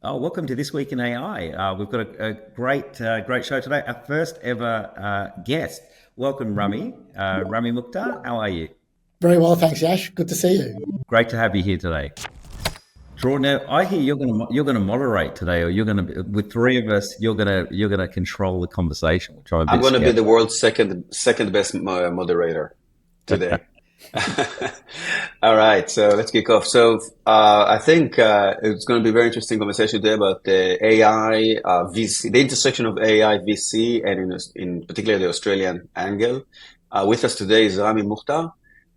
Oh, welcome to This Week in AI. We've got a great show today. Our first ever guest. Welcome, Rami. Rami Mukhtar, how are you? Very well, thanks, Yash. Good to see you. Great to have you here today. Dror, now I hear you're gonna moderate today, or you're gonna with three of us. You're gonna control the conversation, which I'm a I'm bit going to be scared. the world's second best moderator today. All right, so let's kick off. I think it's going to be a very interesting conversation today about the AI, VC, the intersection of AI, VC, and in particular the Australian angle. With us today is Rami Mukhtar.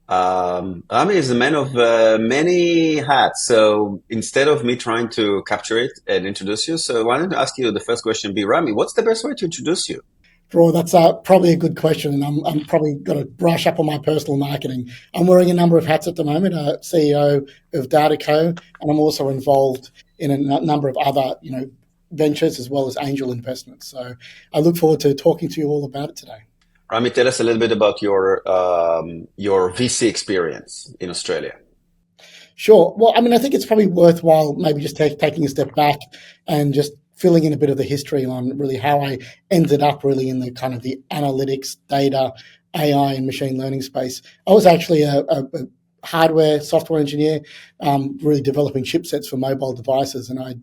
Rami is a man of many hats. So instead of me trying to capture it and introduce you, so I wanted to ask you the first question be, Rami, what's the best way to introduce you? Bro, that's probably a good question, and I'm probably got to brush up on my personal marketing. I'm wearing a number of hats at the moment, CEO of DataCo, and I'm also involved in a number of other, ventures as well as angel investments. So I look forward to talking to you all about it today. Rami, tell us a little bit about your VC experience in Australia. Sure. Well, I think it's probably worthwhile maybe just taking a step back and just filling in a bit of the history on really how I ended up really in the kind of the analytics, data, AI, and machine learning space. I was actually a hardware, software engineer, really developing chipsets for mobile devices. And I'd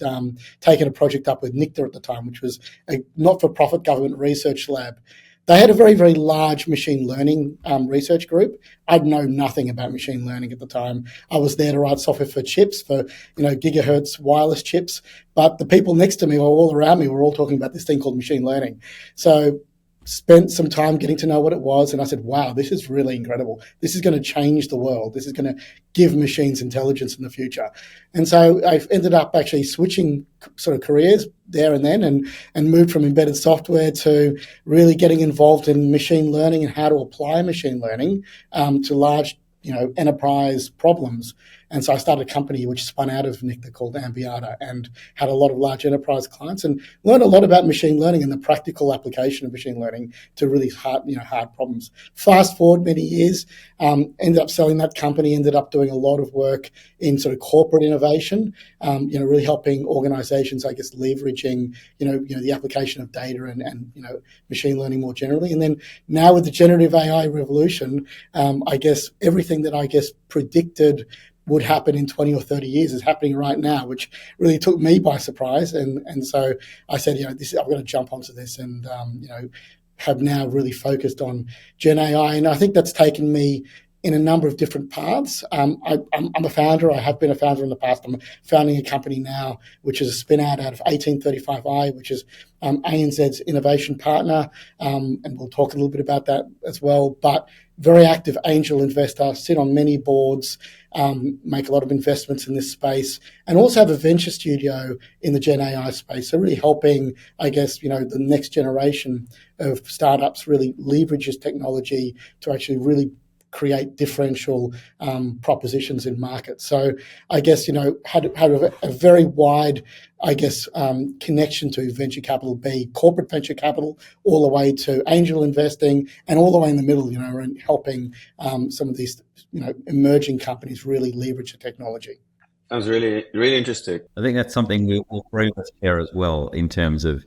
taken a project up with NICTA at the time, which was a not-for-profit government research lab. They had a very, very large machine learning research group. I'd known nothing about machine learning at the time. I was there to write software for chips, for gigahertz wireless chips. But the people next to me or all around me were all talking about this thing called machine learning. So spent some time getting to know what it was, and I said, wow, this is really incredible. This is going to change the world. This is going to give machines intelligence in the future. And so I ended up actually switching sort of careers there and then and moved from embedded software to really getting involved in machine learning and how to apply machine learning to large enterprise problems. And so I started a company which spun out of NICTA called Ambiata and had a lot of large enterprise clients and learned a lot about machine learning and the practical application of machine learning to really hard problems. Fast forward many years, ended up selling that company, ended up doing a lot of work in sort of corporate innovation, really helping organizations, I guess, leveraging, the application of data and machine learning more generally. And then now with the generative AI revolution, I guess everything that I guess predicted would happen in 20 or 30 years is happening right now, which really took me by surprise. And so I said, I've got to jump onto this and, have now really focused on Gen AI. And I think that's taken me in a number of different paths. I'm a founder. I have been a founder in the past. I'm founding a company now, which is a spin out of 1835i, which is ANZ's innovation partner. And we'll talk a little bit about that as well. But very active angel investor, sit on many boards, make a lot of investments in this space, and also have a venture studio in the Gen AI space. So really helping, I guess, the next generation of startups really leverage this technology to actually really create differential propositions in markets. So I guess, had a very wide, I guess, connection to venture capital, be corporate venture capital, all the way to angel investing, and all the way in the middle, and helping some of these, emerging companies really leverage the technology. Sounds really, really interesting. I think that's something we'll three of us share as well in terms of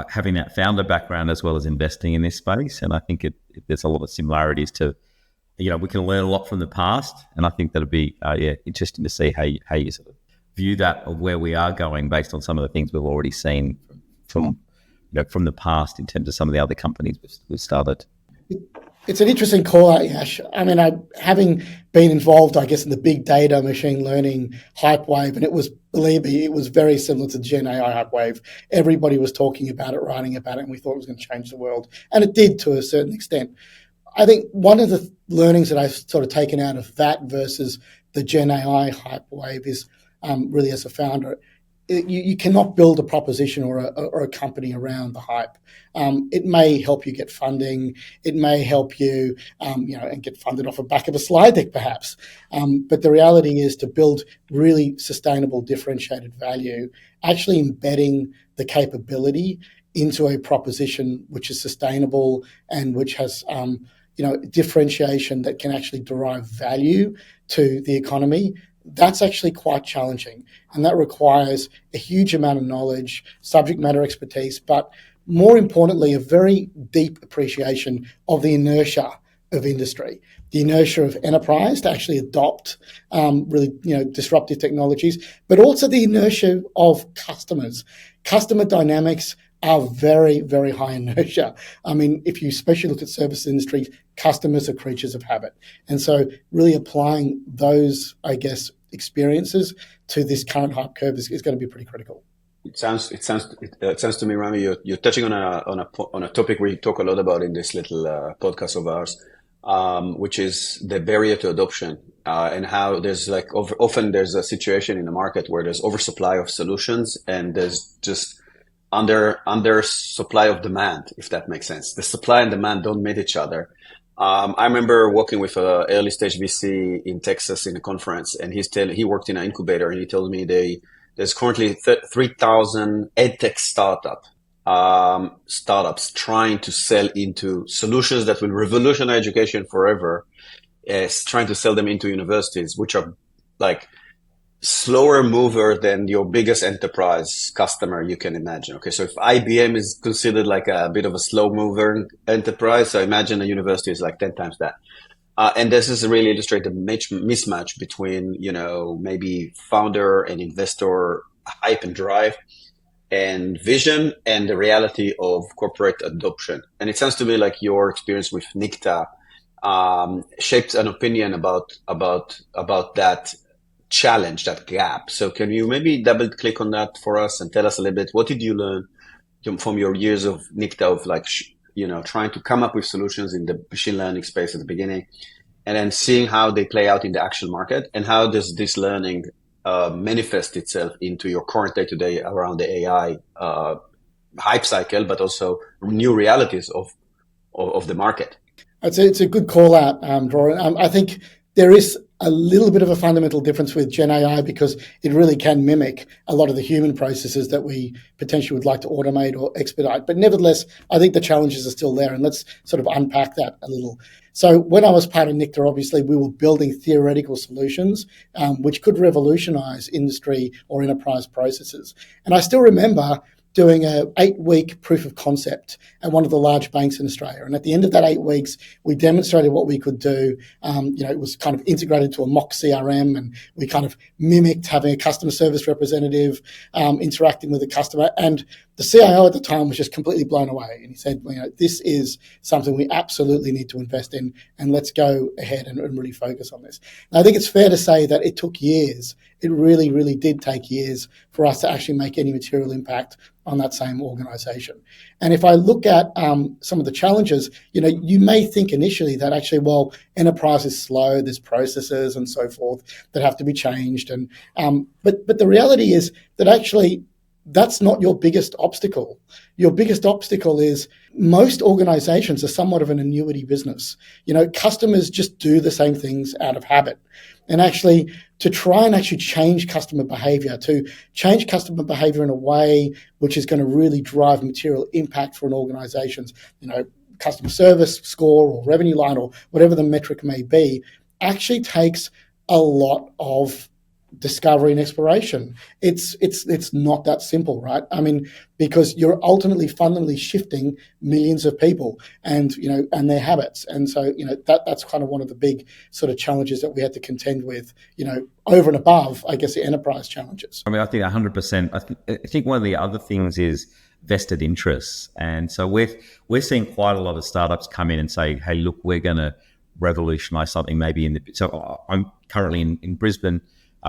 having that founder background as well as investing in this space. And I think there's a lot of similarities to, we can learn a lot from the past, and I think that'll be interesting to see how you sort of view that of where we are going based on some of the things we've already seen from the past in terms of some of the other companies we've started. It's an interesting call out, Yash. Having been involved, I guess, in the big data machine learning hype wave, and believe me, it was very similar to the Gen AI hype wave. Everybody was talking about it, writing about it, and we thought it was going to change the world. And it did to a certain extent. I think one of the learnings that I've sort of taken out of that versus the Gen AI hype wave is really as a founder, you cannot build a proposition or a company around the hype. It may help you get funding. It may help you, and get funded off the back of a slide deck, perhaps. But the reality is to build really sustainable, differentiated value, actually embedding the capability into a proposition which is sustainable and which has, differentiation that can actually derive value to the economy. that's actually quite challenging. And that requires a huge amount of knowledge, subject matter expertise, but more importantly, a very deep appreciation of the inertia of industry, the inertia of enterprise to actually adopt really disruptive technologies, but also the inertia of customers. Customer dynamics are very, very high inertia. I mean, if you especially look at service industry, customers are creatures of habit. And so really applying those, I guess, experiences to this current hype curve is going to be pretty critical. It sounds to me, Rami, you're touching on a topic we talk a lot about in this little podcast of ours, which is the barrier to adoption, and how there's often there's a situation in the market where there's oversupply of solutions and there's just under supply of demand, if that makes sense. The supply and demand don't meet each other. I remember working with an early stage VC in Texas in a conference, and he worked in an incubator, and he told me there's currently 3,000 edtech startups trying to sell into solutions that will revolutionize education forever, trying to sell them into universities, which are like slower mover than your biggest enterprise customer you can imagine. Okay, so if IBM is considered like a bit of a slow mover enterprise, so imagine a university is like 10 times that. And this is really illustrate the mismatch between, maybe founder and investor hype and drive and vision and the reality of corporate adoption. And it sounds to me like your experience with Nikta shaped an opinion about that challenge, that gap. So can you maybe double click on that for us and tell us a little bit, what did you learn from your years of Nikta of trying to come up with solutions in the machine learning space at the beginning, and then seeing how they play out in the actual market, and how does this learning manifest itself into your current day-to-day around the AI hype cycle, but also new realities of the market? I'd say it's a good call out, Dror. I think there is a little bit of a fundamental difference with Gen AI because it really can mimic a lot of the human processes that we potentially would like to automate or expedite. But nevertheless, I think the challenges are still there, and let's sort of unpack that a little. So when I was part of Nikta, obviously, we were building theoretical solutions which could revolutionize industry or enterprise processes. And I still remember doing an 8-week proof of concept at one of the large banks in Australia. And at the end of that 8 weeks, we demonstrated what we could do. It was kind of integrated to a mock CRM, and we kind of mimicked having a customer service representative interacting with the customer. And the CIO at the time was just completely blown away. And he said, this is something we absolutely need to invest in, and let's go ahead and really focus on this. Now, I think it's fair to say that it took years. It really, really did take years for us to actually make any material impact on that same organization. And if I look at some of the challenges, you may think initially that actually, enterprise is slow, there's processes and so forth that have to be changed. And but the reality is that actually that's not your biggest obstacle. Your biggest obstacle is most organizations are somewhat of an annuity business. Customers just do the same things out of habit. And actually, to try and actually change customer behavior in a way which is going to really drive material impact for an organization's, customer service score or revenue line or whatever the metric may be, actually takes a lot of discovery and exploration. It's not that simple, right? I mean, because you're ultimately fundamentally shifting millions of people and their habits. And so, that's kind of one of the big sort of challenges that we had to contend with, over and above, I guess, the enterprise challenges. I mean, I think 100%. I think one of the other things is vested interests. And so we're seeing quite a lot of startups come in and say, hey, look, we're going to revolutionize something maybe so I'm currently in Brisbane.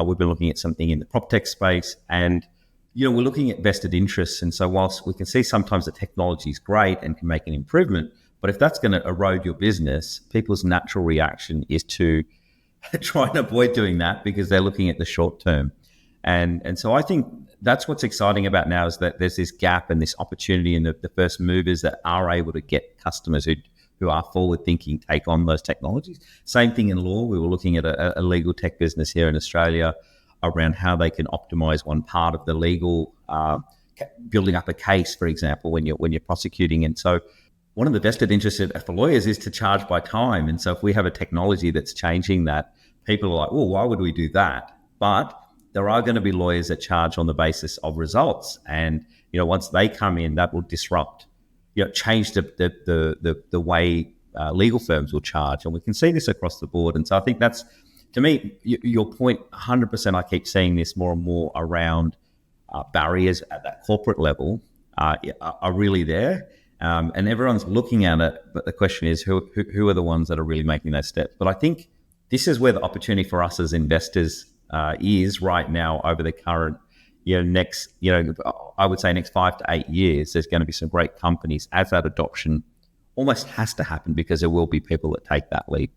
We've been looking at something in the prop tech space, and we're looking at vested interests. And so whilst we can see sometimes the technology is great and can make an improvement, but if that's going to erode your business, people's natural reaction is to try and avoid doing that because they're looking at the short term. And so I think that's what's exciting about now is that there's this gap and this opportunity in the first movers that are able to get customers who are forward thinking take on those technologies. Same thing in law. We were looking at a legal tech business here in Australia around how they can optimize one part of the legal, building up a case, for example, when you're prosecuting. And so one of the vested interests for lawyers is to charge by time. And so if we have a technology that's changing that, people are like, well, why would we do that? but there are going to be lawyers that charge on the basis of results, and once they come in, that will disrupt, change the way legal firms will charge, and we can see this across the board. And so I think that's, to me, your point. 100%. I keep seeing this more and more around barriers at that corporate level are really there. And everyone's looking at it, but the question is who are the ones that are really making those steps? But I think this is where the opportunity for us as investors is right now over the current, next, I would say next 5 to 8 years. There's going to be some great companies as that adoption almost has to happen, because there will be people that take that leap.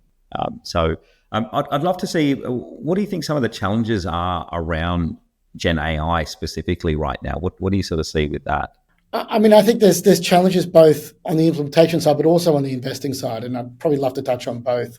I'd love to see, what do you think some of the challenges are around Gen AI specifically right now? What do you sort of see with that? I mean, I think there's challenges both on the implementation side, but also on the investing side, and I'd probably love to touch on both.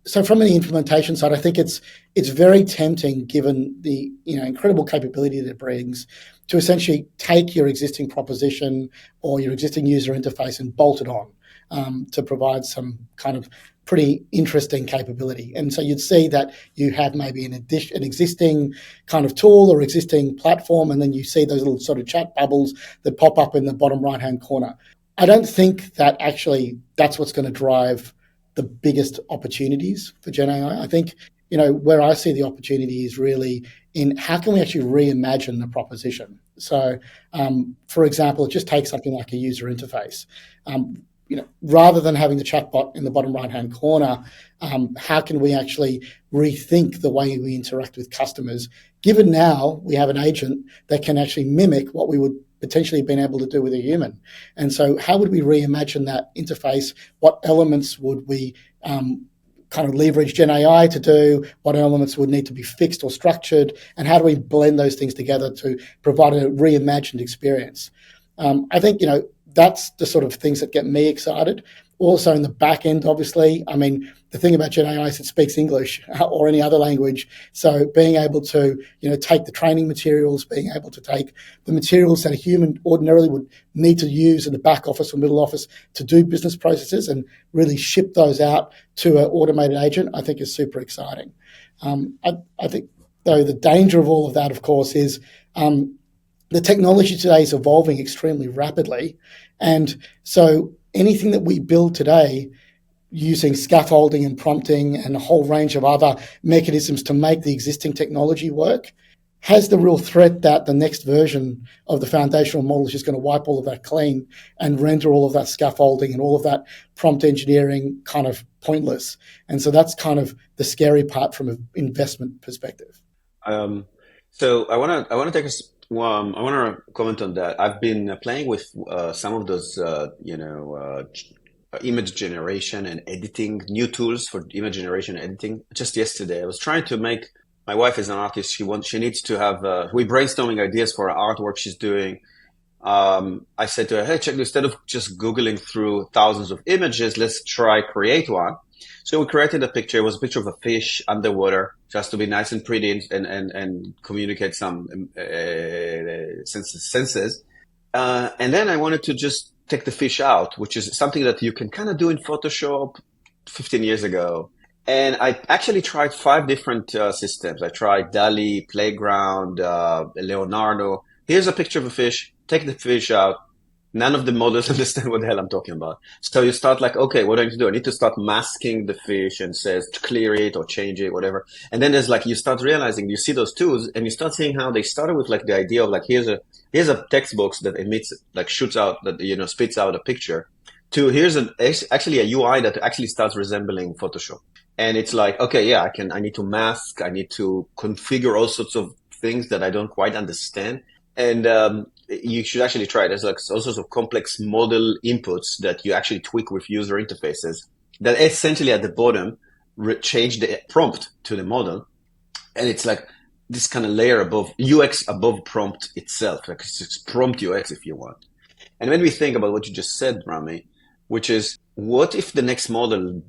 So from the implementation side, I think it's very tempting, given the incredible capability that it brings, to essentially take your existing proposition or your existing user interface and bolt it on to provide some kind of pretty interesting capability. And so you'd see that you have maybe an existing kind of tool or existing platform, and then you see those little sort of chat bubbles that pop up in the bottom right-hand corner. I don't think that actually that's what's going to drive the biggest opportunities for Gen AI. I think, where I see the opportunity is really in how can we actually reimagine the proposition. So, for example, just take something like a user interface. Rather than having the chatbot in the bottom right-hand corner, how can we actually rethink the way we interact with customers? Given now we have an agent that can actually mimic what we would potentially been able to do with a human. And so how would we reimagine that interface? What elements would we kind of leverage Gen AI to do? What elements would need to be fixed or structured? And how do we blend those things together to provide a reimagined experience? I think, that's the sort of things that get me excited. Also in the back end, obviously, I mean, the thing about Gen AI is it speaks English or any other language. So being able to, take the training materials, being able to take the materials that a human ordinarily would need to use in the back office or middle office to do business processes and really ship those out to an automated agent, I think is super exciting. I think, though, the danger of all of that, of course, is the technology today is evolving extremely rapidly. And so anything that we build today using scaffolding and prompting and a whole range of other mechanisms to make the existing technology work has the real threat that the next version of the foundational model is just going to wipe all of that clean and render all of that scaffolding and all of that prompt engineering kind of pointless. And so that's kind of the scary part from an investment perspective. So I want to take us. I want to comment on that. I've been playing with some of those, image generation and editing, new tools for image generation and editing. Just yesterday, I was trying to make. My wife is an artist. She needs to have. We're brainstorming ideas for her artwork she's doing. I said to her, "Hey, check! Instead of just Googling through thousands of images, let's try create one." So we created a picture. It was a picture of a fish underwater, just to be nice and pretty and communicate some senses. And then I wanted to just take the fish out, which is something that you can kind of do in Photoshop 15 years ago. And I actually tried 5 different systems. I tried DALL-E, Playground, Leonardo. Here's a picture of a fish. Take the fish out. None of the models understand what the hell I'm talking about. So you start like, okay, what do I need to do? I need to start masking the fish and says to clear it or change it, whatever. And then there's like, you start realizing, you see those tools and you start seeing how they started with like the idea of like, here's a text box that emits, like shoots out, that, spits out a picture, to here's actually a UI that actually starts resembling Photoshop. And it's like, okay, yeah, I need to mask, I need to configure all sorts of things that I don't quite understand. And you should actually try it. There's like all sorts of complex model inputs that you actually tweak with user interfaces that essentially at the bottom change the prompt to the model. And it's like this kind of layer above UX above prompt itself. Like it's prompt UX if you want. And when we think about what you just said, Rami, which is what if the next model,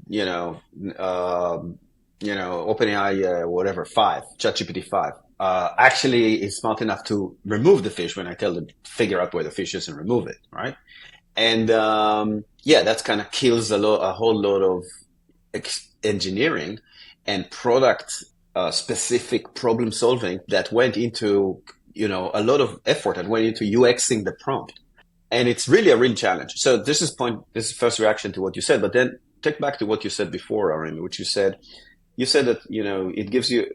OpenAI, whatever, 5, ChatGPT 5, actually is smart enough to remove the fish when I tell them to figure out where the fish is and remove it, right? And that's kind of kills a whole lot of engineering and product specific problem solving that went into, a lot of effort that went into UXing the prompt. And it's really a real challenge. So this is first reaction to what you said, but then take back to what you said before, Rami, which you said that, it gives you,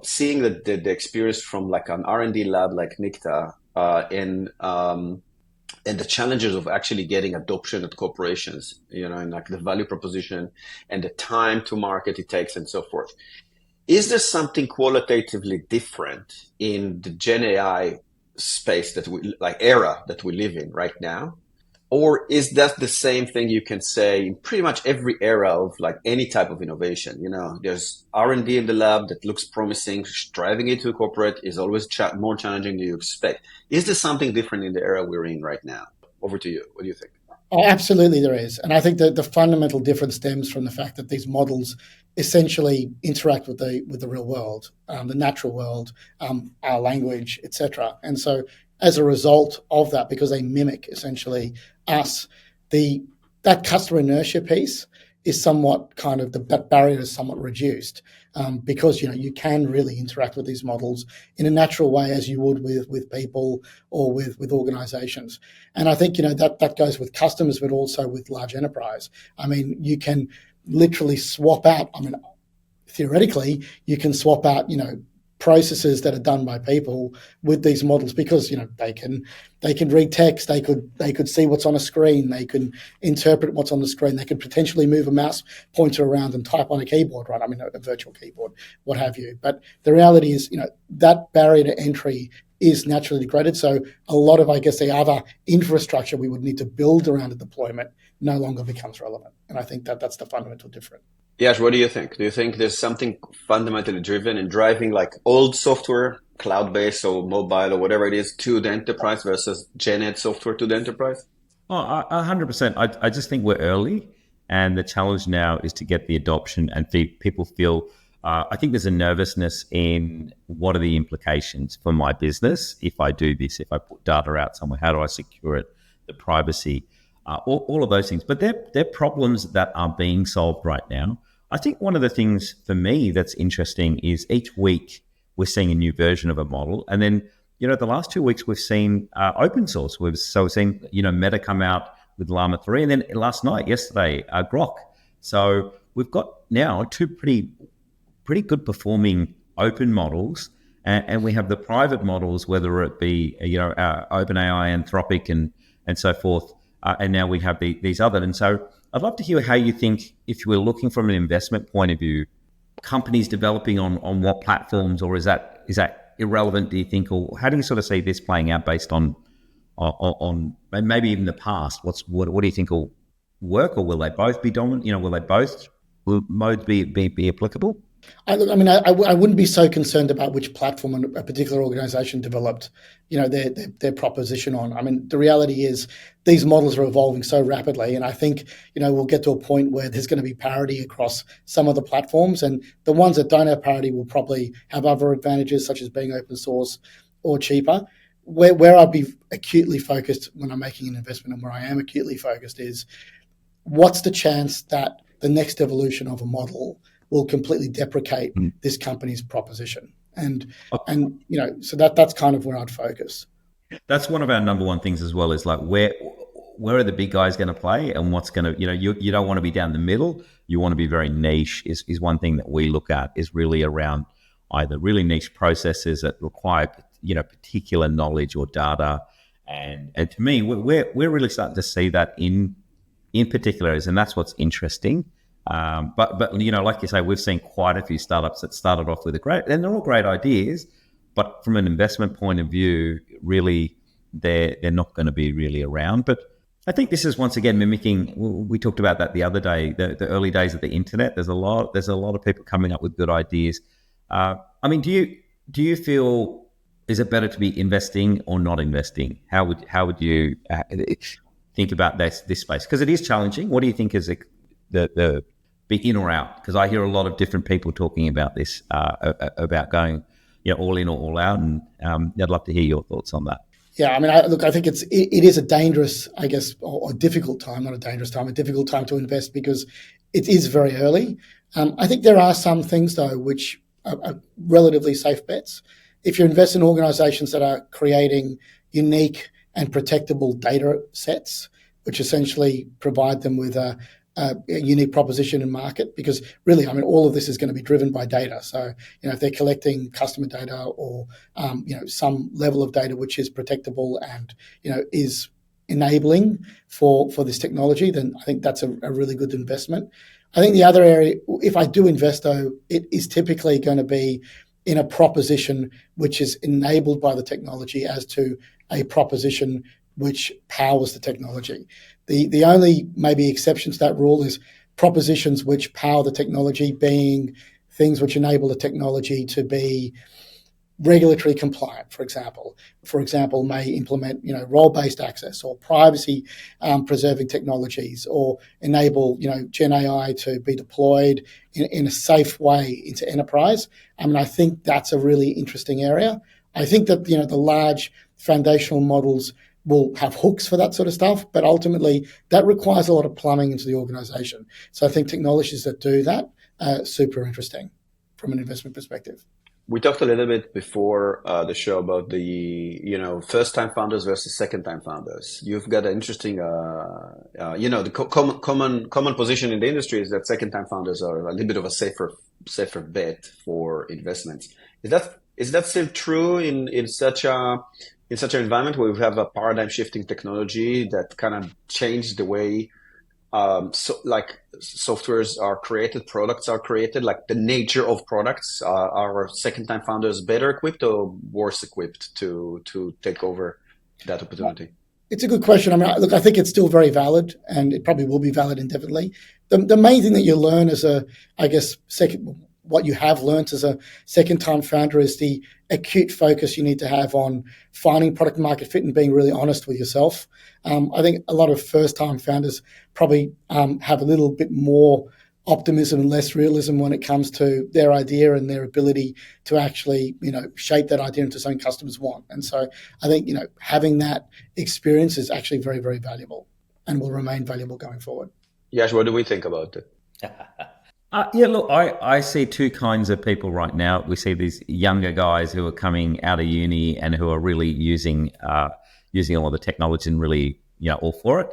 seeing the experience from like an R&D lab like Nikta, and the challenges of actually getting adoption at corporations, and like the value proposition and the time to market it takes and so forth. Is there something qualitatively different in the Gen AI space era that we live in right now? Or is that the same thing you can say in pretty much every era of like any type of innovation? There's R&D in the lab that looks promising, driving it to a corporate is always more challenging than you expect. Is there something different in the era we're in right now? Over to you. What do you think? Oh, absolutely there is. And I think that the fundamental difference stems from the fact that these models essentially interact with the real world, the natural world, our language, etc. And so as a result of that, because they mimic essentially us, that customer inertia piece is somewhat kind of, that barrier is somewhat reduced, because you can really interact with these models in a natural way as you would with people or with organizations. And I think that goes with customers, but also with large enterprise. I mean, you can literally swap out. I mean, theoretically, you can swap out processes that are done by people with these models, because they can read text, they could see what's on a screen, they can interpret what's on the screen, they could potentially move a mouse pointer around and type on a keyboard, right? I mean, a virtual keyboard, what have you. But the reality is, that barrier to entry is naturally degraded. So a lot of, I guess, the other infrastructure we would need to build around a deployment no longer becomes relevant. And I think that's the fundamental difference. Yash, what do you think? Do you think there's something fundamentally driven in driving like old software, cloud-based or mobile or whatever it is, to the enterprise versus Gen Ed software to the enterprise? Oh, 100%. I just think we're early, and the challenge now is to get the adoption and people feel. I think there's a nervousness in what are the implications for my business if I do this, if I put data out somewhere, how do I secure it, the privacy, all of those things. But they're problems that are being solved right now. I think one of the things for me that's interesting is each week we're seeing a new version of a model. And then, the last 2 weeks we've seen open source. We've seen, Meta come out with Llama 3, and then yesterday, Grok. So we've got now two pretty good performing open models. And we have the private models, whether it be, OpenAI, Anthropic, and so forth. And now we have these other. And so I'd love to hear how you think, if we're looking from an investment point of view, companies developing on what platforms, or is that irrelevant, do you think? Or how do you sort of see this playing out based on maybe even the past? What do you think will work, or will they both be dominant? Will modes be applicable? I wouldn't be so concerned about which platform a particular organization developed, their proposition on. I mean, the reality is these models are evolving so rapidly, and I think, we'll get to a point where there's going to be parity across some of the platforms, and the ones that don't have parity will probably have other advantages, such as being open source or cheaper. Where I'd be acutely focused when I'm making an investment, and where I am acutely focused, is what's the chance that the next evolution of a model will completely deprecate this company's proposition, and so that's kind of where I'd focus. That's one of our number one things as well, is like where are the big guys going to play, and what's going to, you don't want to be down the middle. You want to be very niche. Is one thing that we look at, is really around either really niche processes that require particular knowledge or data, and to me we're really starting to see that in particular, and that's what's interesting. But like you say, we've seen quite a few startups that started off with and they're all great ideas, but from an investment point of view, really they're not going to be really around. But I think this is once again mimicking. We talked about that the other day, the early days of the internet. There's a lot of people coming up with good ideas. Do you feel, is it better to be investing or not investing? How would you think about this space? Because it is challenging. What do you think is the be in or out? Because I hear a lot of different people talking about this, about going, all in or all out, and I'd love to hear your thoughts on that. Yeah, I think it is a dangerous, I guess, or difficult time, not a dangerous time, a difficult time to invest, because it is very early. I think there are some things though which are relatively safe bets. If you invest in organizations that are creating unique and protectable data sets, which essentially provide them with a unique proposition in market, because really, I mean, all of this is going to be driven by data. So, if they're collecting customer data or, some level of data which is protectable and, is enabling for this technology, then I think that's a really good investment. I think the other area, if I do invest, though, it is typically going to be in a proposition which is enabled by the technology as to a proposition which powers the technology. The only maybe exception to that rule is propositions which power the technology being things which enable the technology to be regulatory compliant, for example. For example, may implement, role-based access or privacy preserving technologies, or enable, Gen AI to be deployed in a safe way into enterprise. I mean, I think that's a really interesting area. I think that, the large foundational models will have hooks for that sort of stuff, but ultimately that requires a lot of plumbing into the organization. So I think technologies that do that are super interesting from an investment perspective. We talked a little bit before the show about the first-time founders versus second-time founders. You've got an interesting the common position in the industry is that second-time founders are a little bit of a safer bet for investments. Is that still true in such an environment where we have a paradigm shifting technology that kind of changed the way softwares are created, products are created, like the nature of products? Are second-time founders better equipped or worse equipped to take over that opportunity? It's a good question. I mean, look, I think it's still very valid, and it probably will be valid indefinitely. The main thing that you learn as what you have learned as a second-time founder is the acute focus you need to have on finding product market fit and being really honest with yourself. I think a lot of first-time founders probably have a little bit more optimism and less realism when it comes to their idea and their ability to actually, shape that idea into something customers want. And so I think, having that experience is actually very, very valuable and will remain valuable going forward. Yash, what do we think about it? Look, I see two kinds of people right now. We see these younger guys who are coming out of uni and who are really using all of the technology and really, all for it.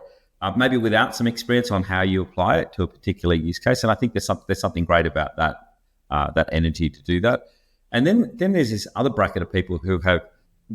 Maybe without some experience on how you apply it to a particular use case. And I think there's something great about that energy to do that. And then there's this other bracket of people who have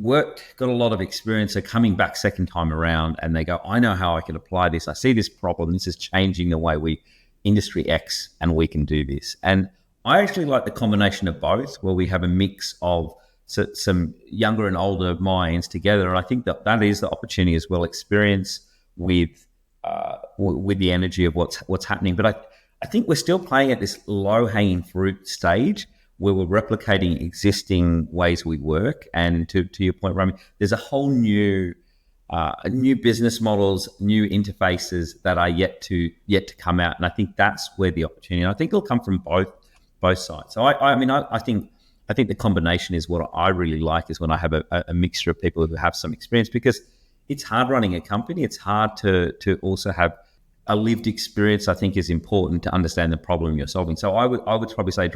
got a lot of experience, are coming back second time around, and they go, I know how I can apply this. I see this problem. This is changing the way we industry X, and we can do this. And I actually like the combination of both, where we have a mix of some younger and older minds together. And I think that is the opportunity as well, experience with the energy of what's happening. But I think we're still playing at this low-hanging fruit stage where we're replicating existing ways we work. And to your point, Rami, there's a whole new business models, new interfaces that are yet to come out, and I think that's where the opportunity. And I think it'll come from both sides. So I think the combination is what I really like, is when I have a mixture of people who have some experience, because it's hard running a company. It's hard to also have a lived experience. I think is important to understand the problem you're solving. So I would probably say,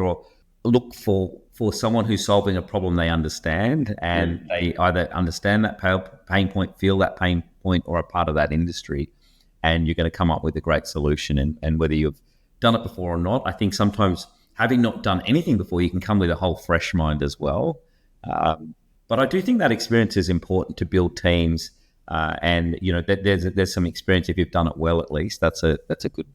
look for someone who's solving a problem they understand, and they either understand that pain point, feel that pain point, or are part of that industry, and you're going to come up with a great solution. And whether you've done it before or not, I think sometimes having not done anything before, you can come with a whole fresh mind as well. But I do think that experience is important to build teams, and there's some experience if you've done it well. At least that's a good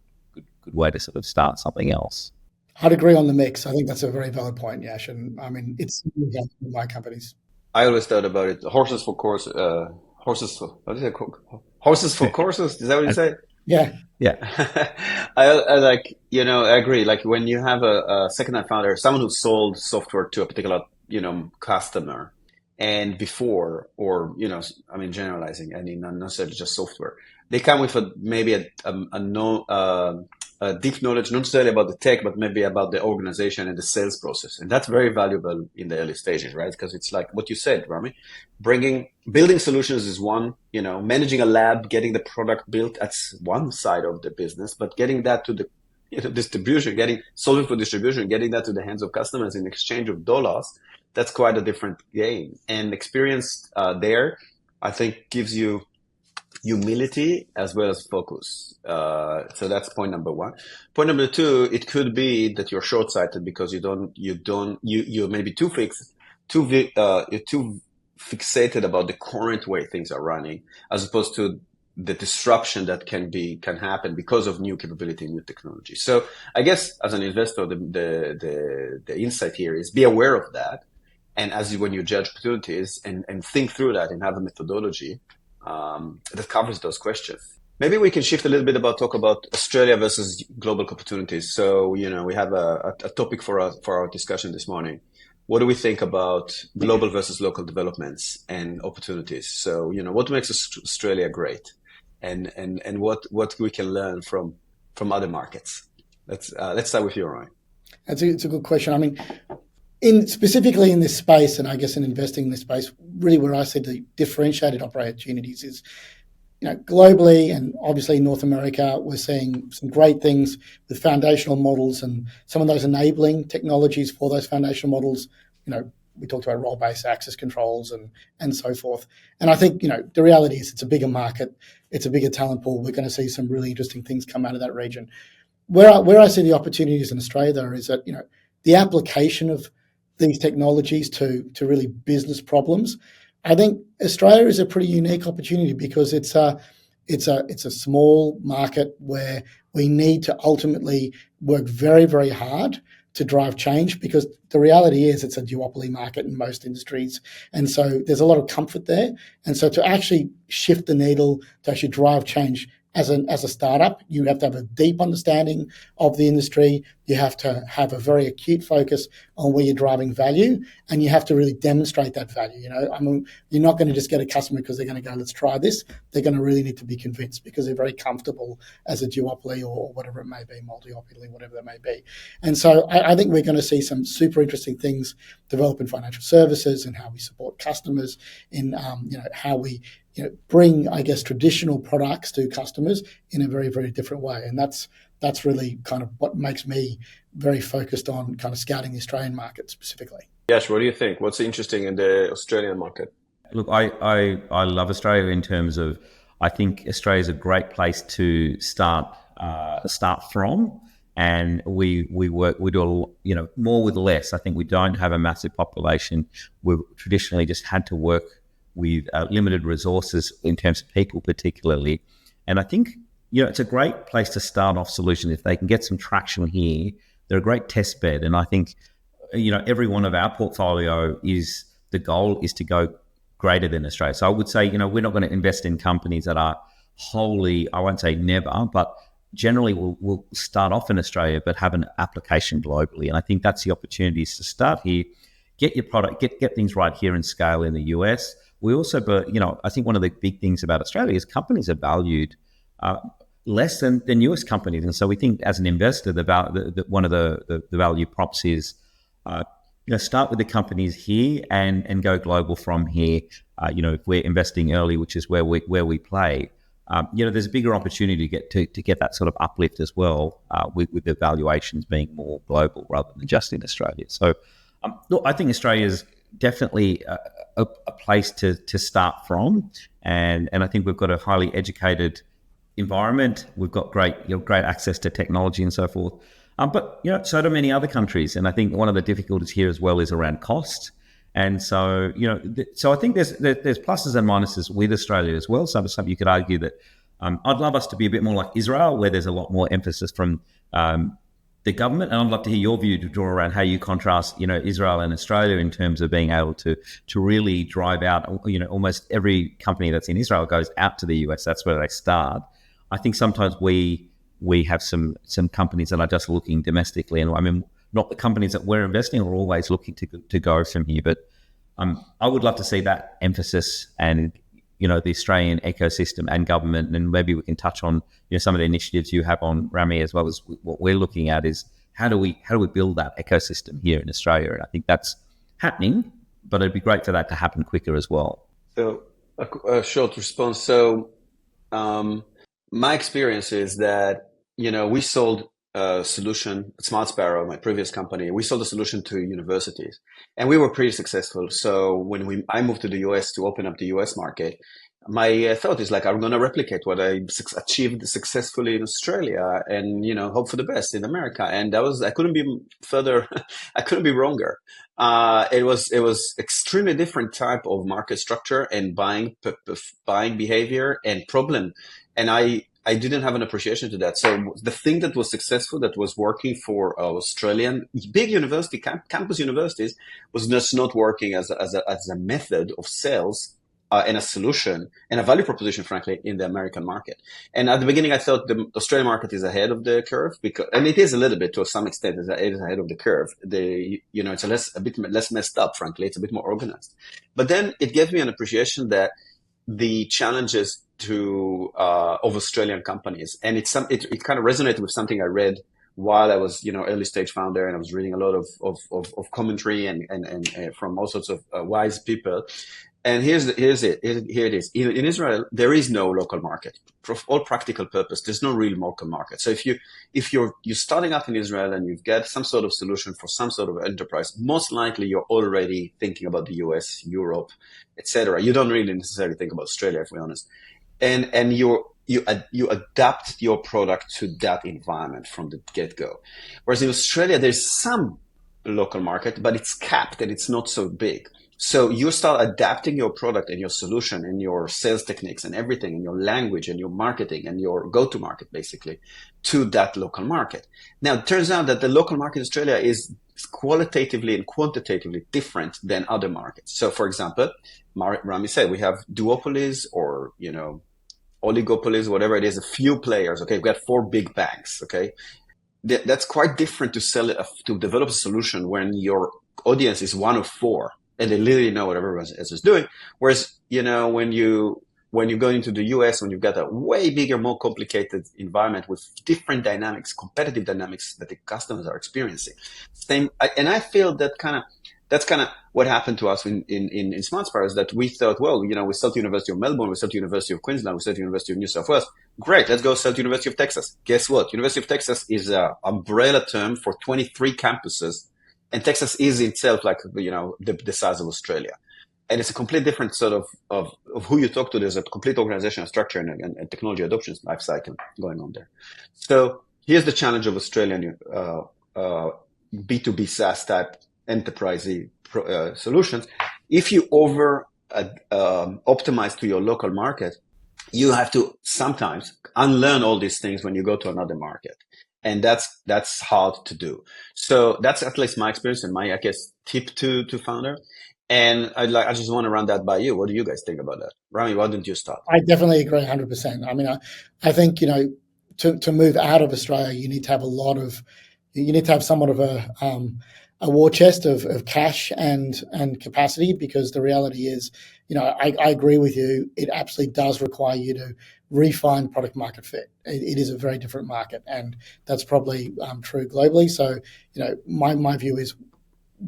way to sort of start something else. I'd agree on the mix. I think that's a very valid point, Yash. And I mean, it's in my companies. I always thought about it. Horses for courses. What is it called? Horses for courses. Is that what you say? Yeah. I agree. Like when you have a second-time founder, someone who sold software to a particular, customer, and before, or, generalizing, not necessarily just software, they come with maybe a deep knowledge, not necessarily about the tech, but maybe about the organization and the sales process. And that's very valuable in the early stages, right? Because it's like what you said, Rami, building solutions is one, managing a lab, getting the product built, that's one side of the business, but getting that to distribution, solving for distribution, getting that to the hands of customers in exchange of dollars, that's quite a different game. And experience there, I think, gives you humility as well as focus. So that's point number one. Point number two, it could be that you're short-sighted because you're maybe you're too fixated about the current way things are running, as opposed to the disruption that can happen because of new capability, new technology. So I guess as an investor, the insight here is be aware of that, and when you judge opportunities and think through that and have a methodology that covers those questions. Maybe we can shift a little bit talk about Australia versus global opportunities. So, we have a topic for our discussion this morning. What do we think about global versus local developments and opportunities? So, what makes Australia great, and what we can learn from other markets? Let's start with you, Ryan. It's a good question. I mean, specifically in this space, and I guess in investing in this space, really where I see the differentiated opportunities is, globally and obviously in North America, we're seeing some great things with foundational models and some of those enabling technologies for those foundational models. We talked about role-based access controls and so forth. And I think, the reality is it's a bigger market, it's a bigger talent pool. We're going to see some really interesting things come out of that region. Where I see the opportunities in Australia, though, is that, the application of these technologies to really business problems. I think Australia is a pretty unique opportunity because it's a small market where we need to ultimately work very, very hard to drive change, because the reality is it's a duopoly market in most industries. And so there's a lot of comfort there. And so to actually shift the needle, to actually drive change as a startup, you have to have a deep understanding of the industry. You have to have a very acute focus on where you're driving value, and you have to really demonstrate that value. You're not going to just get a customer because they're going to go, let's try this. They're going to really need to be convinced because they're very comfortable as a duopoly or whatever it may be, multi-opoly, whatever that may be. And so I think we're going to see some super interesting things develop in financial services and how we support customers in, how we bring, I guess, traditional products to customers in a very, very different way. And that's really kind of what makes me very focused on kind of scouting the Australian market specifically. Yash, what do you think? What's interesting in the Australian market? Look, I love Australia in terms of, I think Australia is a great place to start from. And we do more with less. I think we don't have a massive population. We've traditionally just had to work with limited resources in terms of people particularly. And I think, it's a great place to start off solutions. If they can get some traction here, they're a great test bed. And I think, every one of our portfolio the goal is to go greater than Australia. So I would say, we're not going to invest in companies that are wholly, I won't say never, but generally we'll start off in Australia, but have an application globally. And I think that's the opportunities to start here, get your product, get things right here and scale in the US. We also, I think one of the big things about Australia is companies are valued less than US companies. And so we think as an investor, one of the value props is, start with the companies here and go global from here. If we're investing early, which is where we play, there's a bigger opportunity to get that sort of uplift as well, with the valuations being more global rather than just in Australia. So, look, I think Australia is definitely a place to start from, and I think we've got a highly educated environment. We've got great access to technology and so forth. But so do many other countries, and I think one of the difficulties here as well is around cost. And so so I think there's pluses and minuses with Australia as well. So you could argue that I'd love us to be a bit more like Israel, where there's a lot more emphasis from the government. And I'd love to hear your view to draw around how you contrast, Israel and Australia in terms of being able to really drive out, almost every company that's in Israel goes out to the US. That's where they start. I think sometimes we have some companies that are just looking domestically. And I mean, not the companies that we're investing are always looking to go from here. But I would love to see that emphasis and, the Australian ecosystem and government, and maybe we can touch on some of the initiatives you have on, Rami, as well as what we're looking at is how do we build that ecosystem here in Australia? And I think that's happening, but it'd be great for that to happen quicker as well. So a short response. So my experience is that we sold solution, Smart Sparrow, my previous company. We sold a solution to universities, and we were pretty successful. So when I moved to the US to open up the US market, my thought is like, I'm going to replicate what I achieved successfully in Australia, and hope for the best in America. And I couldn't be further, I couldn't be wronger. It was extremely different type of market structure and buying behavior and problem, and I didn't have an appreciation to that. So the thing that was successful, that was working for Australian big university campus universities, was just not working as a method of sales. And a solution and a value proposition, frankly, in the American market. And at the beginning, I thought the Australian market is ahead of the curve and it is a little bit to some extent. It is ahead of the curve. It's a bit less messed up, frankly. It's a bit more organized. But then it gave me an appreciation that the challenges of Australian companies, and it kind of resonated with something I read while I was, early stage founder, and I was reading a lot of commentary and from all sorts of wise people. And here it is. In Israel, there is no local market. For all practical purpose, there's no real local market. So if you're starting up in Israel and you've got some sort of solution for some sort of enterprise, most likely you're already thinking about the US, Europe, etc. You don't really necessarily think about Australia, if we're honest. And you adapt your product to that environment from the get-go. Whereas in Australia, there's some local market, but it's capped and it's not so big. So you start adapting your product and your solution and your sales techniques and everything and your language and your marketing and your go-to-market, basically, to that local market. Now, it turns out that the local market in Australia is qualitatively and quantitatively different than other markets. So, for example, Rami said we have duopolies or, oligopolies, whatever it is, a few players. Okay, we've got 4 big banks. Okay, that's quite different to develop a solution when your audience is one of 4. And they literally know what everyone else is doing. Whereas, when you go into the US, when you've got a way bigger, more complicated environment with different dynamics, competitive dynamics that the customers are experiencing. And I feel that's kind of what happened to us in Smart Sparrow, is that we thought, well, we sell to University of Melbourne, we sell to University of Queensland, we sell to University of New South Wales. Great, let's go sell to University of Texas. Guess what? University of Texas is an umbrella term for 23 campuses. And Texas is itself like, the size of Australia. And it's a completely different sort of who you talk to. There's a complete organizational structure and technology adoption life cycle going on there. So here's the challenge of Australian B2B SaaS type enterprise solutions. If you optimize to your local market, you have to sometimes unlearn all these things when you go to another market. And that's hard to do. So that's at least my experience and my, I guess, tip to founder. And I just want to run that by you. What do you guys think about that? Rami, why don't you start? I definitely agree 100%. I mean, I think, to move out of Australia, you need to have somewhat of a war chest of cash and capacity, because the reality is, I agree with you. It absolutely does require you to refine product market fit. It is a very different market, and that's probably true globally. So, my view is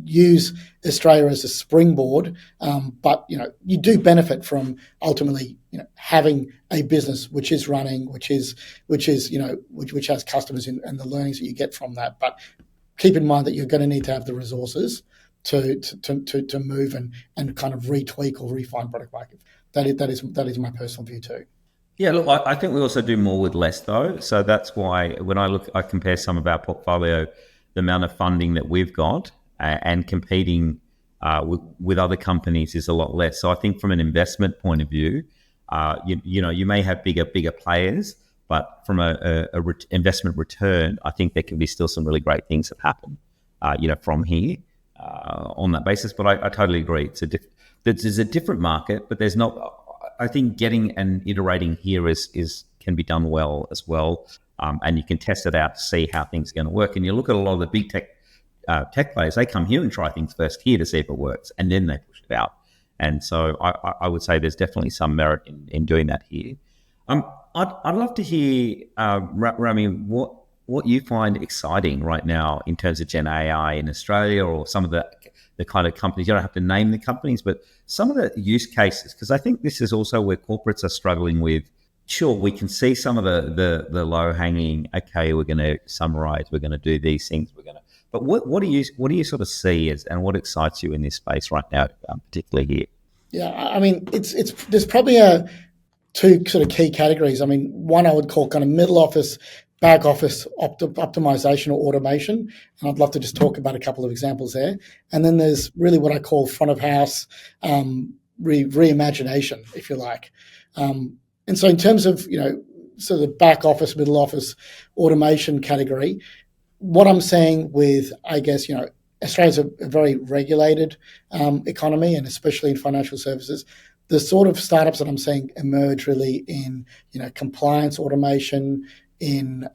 use Australia as a springboard, but you do benefit from ultimately having a business which is running, which has customers and the learnings that you get from that. But keep in mind that you're going to need to have the resources to move and kind of retweak or refine product market. That is my personal view too. Yeah, look, I think we also do more with less though. So that's why when I compare some of our portfolio, the amount of funding that we've got and competing with other companies is a lot less. So I think from an investment point of view, you may have bigger players, but from a investment return, I think there can be still some really great things that happen, from here on that basis. But I totally agree. There's a different market, but there's not. I think getting and iterating here can be done well as well, and you can test it out to see how things are going to work. And you look at a lot of the big tech players; they come here and try things first here to see if it works, and then they push it out. And so I would say there's definitely some merit in doing that here. I'd love to hear, Rami, what you find exciting right now in terms of Gen AI in Australia, or some of the kind of companies. You don't have to name the companies, but some of the use cases, because I think this is also where corporates are struggling with, sure, we can see some of the low hanging. Okay, we're going to summarize. We're going to do these things. But what do you sort of see as, and what excites you in this space right now, particularly here? Yeah, I mean, it's there's probably two sort of key categories. I mean, one I would call kind of middle office, back office optimization or automation, and I'd love to just talk about a couple of examples there. And then there's really what I call front of house reimagination, if you like. And so in terms of, sort of the back office, middle office automation category, what I'm saying with, I guess, Australia's a very regulated economy, and especially in financial services, the sort of startups that I'm seeing emerge really in, compliance automation, in,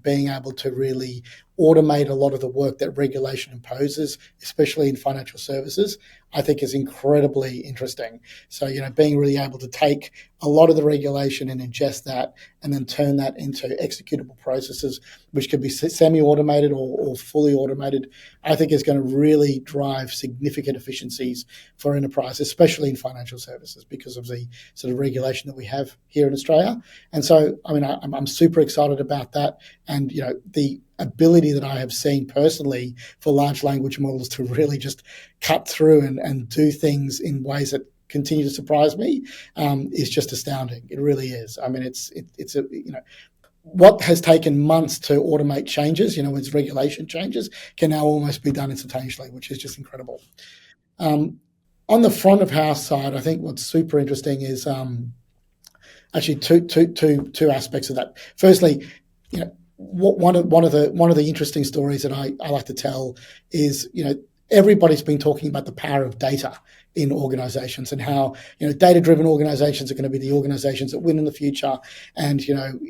being able to really automate a lot of the work that regulation imposes, especially in financial services, I think is incredibly interesting. So, being really able to take a lot of the regulation and ingest that and then turn that into executable processes, which could be semi-automated or fully automated, I think is going to really drive significant efficiencies for enterprise, especially in financial services, because of the sort of regulation that we have here in Australia. And so, I mean, I'm super excited about that. And, the ability that I have seen personally for large language models to really just cut through and do things in ways that continue to surprise me is just astounding. It really is. I mean, it's what has taken months to automate changes, as regulation changes, can now almost be done instantaneously, which is just incredible. On the front of house side, I think what's super interesting is actually two aspects of that. Firstly, one of the interesting stories that I like to tell is, everybody's been talking about the power of data in organizations and how, data-driven organizations are going to be the organizations that win in the future. And,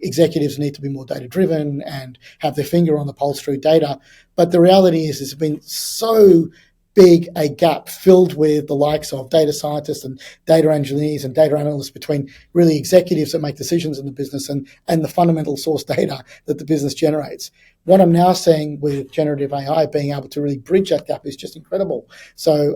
executives need to be more data-driven and have their finger on the pulse through data. But the reality is, there's been so big a gap filled with the likes of data scientists and data engineers and data analysts between really executives that make decisions in the business and the fundamental source data that the business generates. What I'm now seeing with generative AI being able to really bridge that gap is just incredible. So,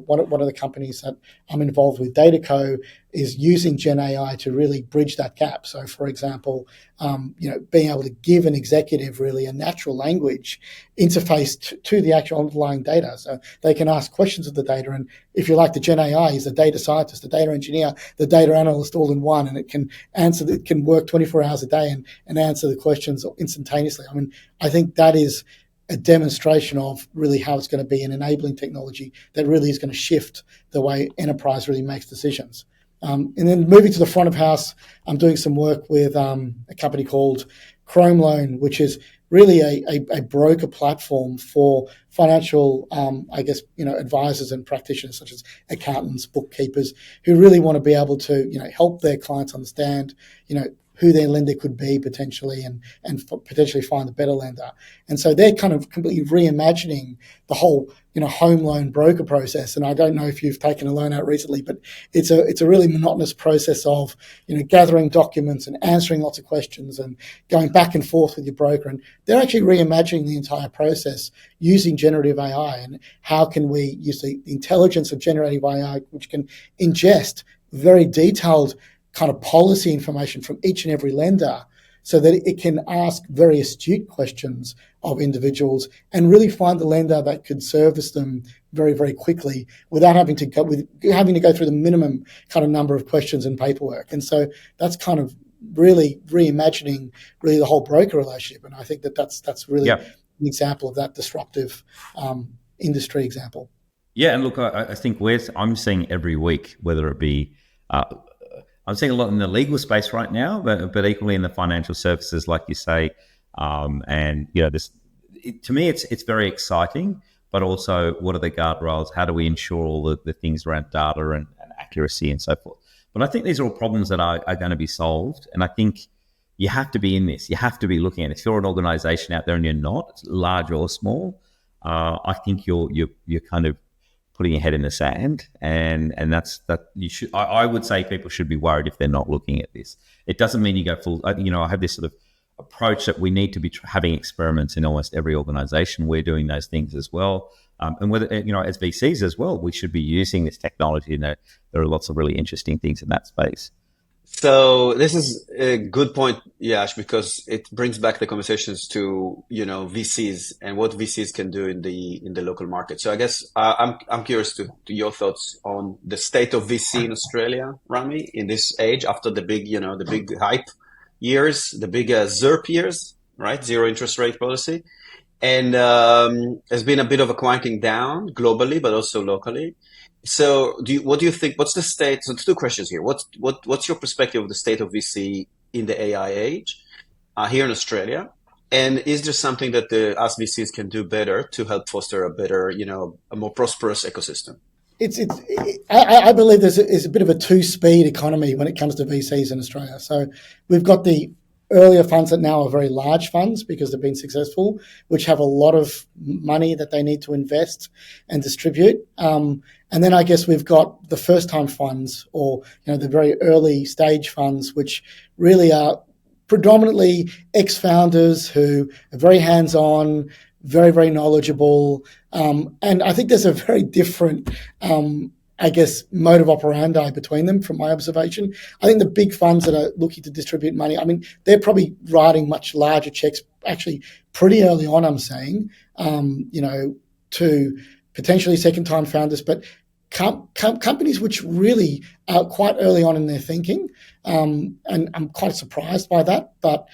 one of the companies that I'm involved with, DataCo, is using Gen AI to really bridge that gap. So, for example, being able to give an executive really a natural language interface to the actual underlying data. So they can ask questions of the data. And if you like, the Gen AI is the data scientist, the data engineer, the data analyst all in one, and it can work 24 hours a day and answer the questions instantaneously. I mean, I think that is a demonstration of really how it's going to be an enabling technology that really is going to shift the way enterprise really makes decisions. And then moving to the front of house, I'm doing some work with a company called Chrome Loan, which is really a broker platform for financial, advisors and practitioners such as accountants, bookkeepers, who really want to be able to, help their clients understand, who their lender could be potentially and potentially find a better lender. And so they're kind of completely reimagining the whole, home loan broker process. And I don't know if you've taken a loan out recently, but it's a really monotonous process of, gathering documents and answering lots of questions and going back and forth with your broker. And they're actually reimagining the entire process using generative AI. And how can we use the intelligence of generative AI, which can ingest very detailed kind of policy information from each and every lender, so that it can ask very astute questions of individuals and really find the lender that could service them very, very quickly without having to go through the minimum kind of number of questions and paperwork. And so that's kind of really reimagining really the whole broker relationship. And I think that's really an example of that disruptive industry example. Yeah, and look, I think I'm seeing every week, whether it be I'm seeing a lot in the legal space right now, but equally in the financial services, like you say. And to me, it's very exciting. But also, what are the guardrails? How do we ensure all the things around data and accuracy and so forth? But I think these are all problems that are going to be solved. And I think you have to be in this. You have to be looking at it. If you're an organization out there and you're not, large or small, I think you're kind of putting your head in the sand, and that's that. You should. I would say people should be worried if they're not looking at this. It doesn't mean you go full. I have this sort of approach that we need to be having experiments in almost every organization. We're doing those things as well, and whether as VCs as well, we should be using this technology. There are lots of really interesting things in that space. So this is a good point, Yash, because it brings back the conversations to, VCs and what VCs can do in the local market. So I guess I'm curious to your thoughts on the state of VC in Australia, Rami, in this age after the big hype years, the big ZERP years, right? Zero interest rate policy. And there's been a bit of a quieting down globally, but also locally. So, what do you think? What's the state? So, two questions here. What's your perspective of the state of VC in the AI age here in Australia? And is there something that the us VCs can do better to help foster a better, a more prosperous ecosystem? I believe there's a bit of a two-speed economy when it comes to VCs in Australia. So we've got the earlier funds that now are very large funds because they've been successful, which have a lot of money that they need to invest and distribute. And then I guess we've got the first-time funds, or the very early stage funds, which really are predominantly ex-founders who are very hands-on, very, very knowledgeable. And I think there's a very different, mode of operandi between them from my observation. I think the big funds that are looking to distribute money, they're probably writing much larger checks actually pretty early on, I'm saying, to potentially second-time founders, but companies which really are quite early on in their thinking. And I'm quite surprised by that. But,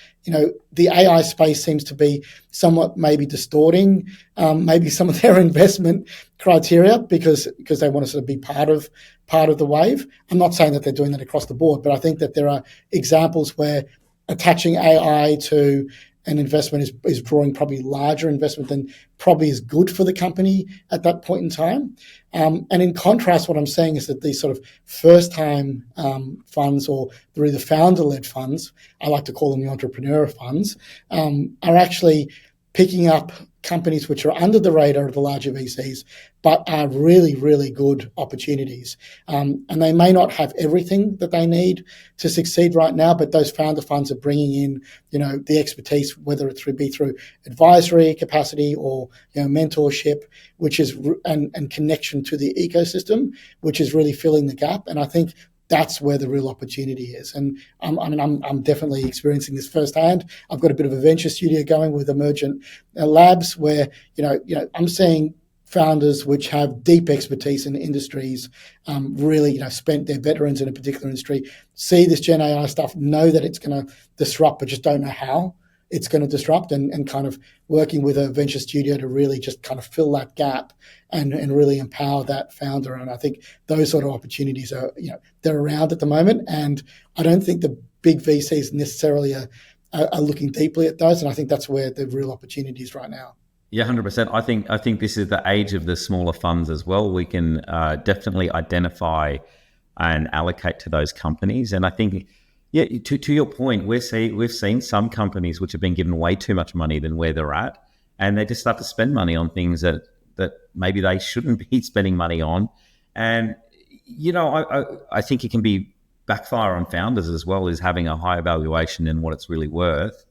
the AI space seems to be somewhat maybe distorting maybe some of their investment criteria because they want to sort of be part of the wave. I'm not saying that they're doing that across the board, but I think that there are examples where attaching AI to an investment is drawing probably larger investment than probably is good for the company at that point in time. And in contrast, what I'm saying is that these sort of first-time funds, or really the founder-led funds, I like to call them the entrepreneur funds, are actually picking up companies which are under the radar of the larger VCs, but are really, really good opportunities. And they may not have everything that they need to succeed right now, but those founder funds are bringing in, the expertise, whether it be through advisory capacity or, mentorship, which is, and connection to the ecosystem, which is really filling the gap. And I think that's where the real opportunity is. And I'm definitely experiencing this firsthand. I've got a bit of a venture studio going with Emergent Labs where, I'm seeing founders which have deep expertise in industries, really, spent their veterans in a particular industry, see this Gen AI stuff, know that it's going to disrupt, but just don't know how it's going to disrupt, and kind of working with a venture studio to really just kind of fill that gap and really empower that founder. And I think those sort of opportunities are, they're around at the moment. And I don't think the big VCs necessarily are looking deeply at those. And I think that's where the real opportunity is right now. Yeah, 100%. I think this is the age of the smaller funds as well. We can definitely identify and allocate to those companies. And I think, yeah, to your point, we've seen some companies which have been given way too much money than where they're at, and they just start to spend money on things that maybe they shouldn't be spending money on. And I think it can be backfire on founders as well as having a high valuation than what it's really worth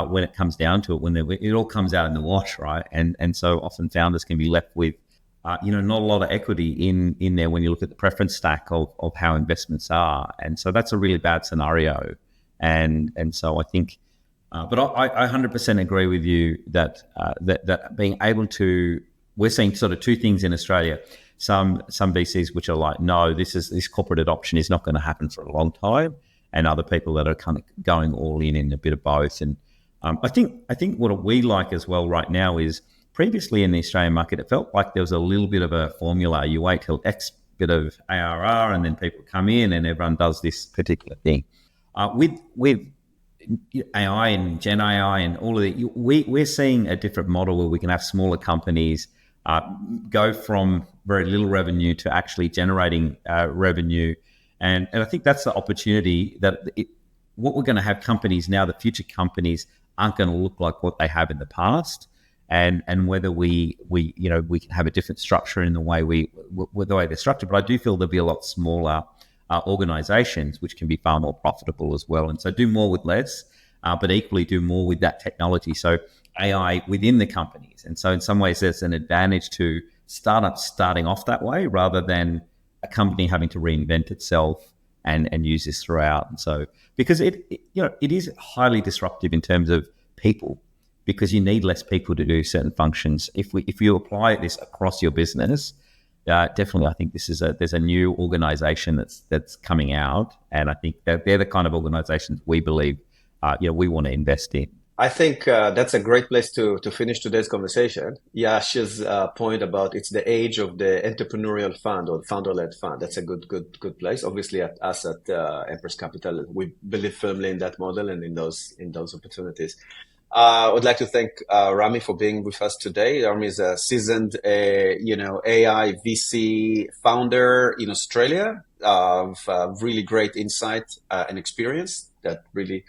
when it comes down to it. When it all comes out in the wash, right? And so often founders can be left with not a lot of equity in there when you look at the preference stack of how investments are. And so that's a really bad scenario. And so I think, but I 100% agree with you that being able to, we're seeing sort of two things in Australia. Some VCs which are like, no, this corporate adoption is not going to happen for a long time, and other people that are kind of going all in a bit of both. And I think what we like as well right now is, previously in the Australian market, it felt like there was a little bit of a formula. You wait till X bit of ARR and then people come in and everyone does this particular thing. With AI and Gen AI and all of it, we're seeing a different model where we can have smaller companies go from very little revenue to actually generating revenue. And I think that's the opportunity what we're going to have companies now, the future companies aren't going to look like what they have in the past. And whether we can have a different structure in the way the way they're structured, but I do feel there'll be a lot smaller organizations which can be far more profitable as well. And so do more with less, but equally do more with that technology. So AI within the companies. And so in some ways there's an advantage to startups starting off that way rather than a company having to reinvent itself and use this throughout. And so because it is highly disruptive in terms of people, because you need less people to do certain functions. If you apply this across your business, definitely, I think there's a new organization that's coming out, and I think that they're the kind of organizations we believe we want to invest in. I think that's a great place to finish today's conversation. Yash's point about it's the age of the entrepreneurial fund or founder-led fund. That's a good place. Obviously, at us at Empress Capital, we believe firmly in that model and in those opportunities. I would like to thank Rami for being with us today. Rami is a seasoned, AI VC founder in Australia of really great insight and experience that really,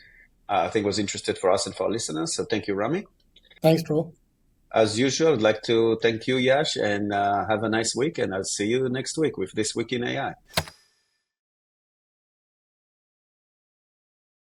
I think, was interested for us and for our listeners. So thank you, Rami. Thanks, Dror. As usual, I'd like to thank you, Yash, and have a nice week. And I'll see you next week with This Week in AI.